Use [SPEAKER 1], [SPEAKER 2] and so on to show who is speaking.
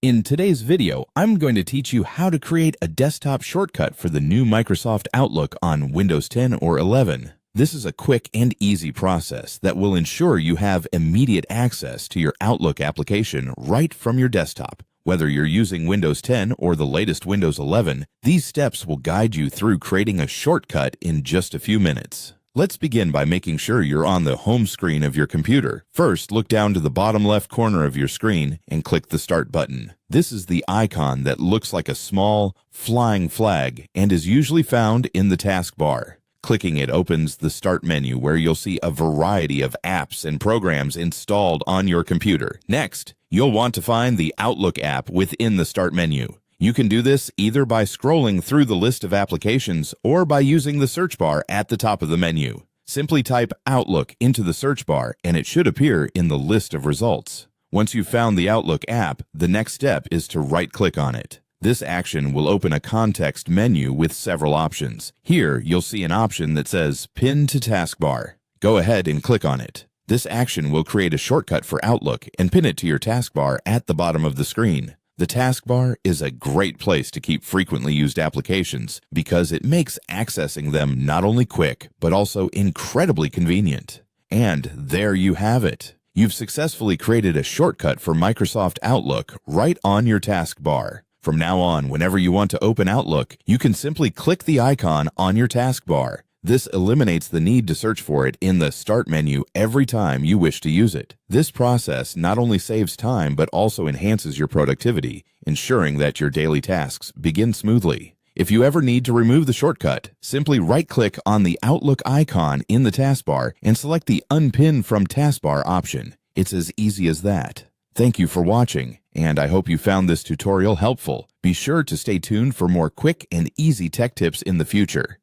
[SPEAKER 1] In today's video, I'm going to teach you how to create a desktop shortcut for the new Microsoft Outlook on Windows 10 or 11. This is a quick and easy process that will ensure you have immediate access to your Outlook application right from your desktop. Whether you're using Windows 10 or the latest Windows 11, these steps will guide you through creating a shortcut in just a few minutes. Let's begin by making sure you're on the home screen of your computer. First, look down to the bottom left corner of your screen and click the Start button. This is the icon that looks like a small, flying flag and is usually found in the taskbar. Clicking it opens the Start menu where you'll see a variety of apps and programs installed on your computer. Next, you'll want to find the Outlook app within the Start menu. You can do this either by scrolling through the list of applications or by using the search bar at the top of the menu. Simply type Outlook into the search bar and it should appear in the list of results. Once you've found the Outlook app, the next step is to right-click on it. This action will open a context menu with several options. Here, you'll see an option that says Pin to Taskbar. Go ahead and click on it. This action will create a shortcut for Outlook and pin it to your taskbar at the bottom of the screen. The taskbar is a great place to keep frequently used applications because it makes accessing them not only quick, but also incredibly convenient. And there you have it. You've successfully created a shortcut for Microsoft Outlook right on your taskbar. From now on, whenever you want to open Outlook, you can simply click the icon on your taskbar. This eliminates the need to search for it in the Start menu every time you wish to use it. This process not only saves time but also enhances your productivity, ensuring that your daily tasks begin smoothly. If you ever need to remove the shortcut, simply right-click on the Outlook icon in the taskbar and select the Unpin from Taskbar option. It's as easy as that. Thank you for watching, and I hope you found this tutorial helpful. Be sure to stay tuned for more quick and easy tech tips in the future.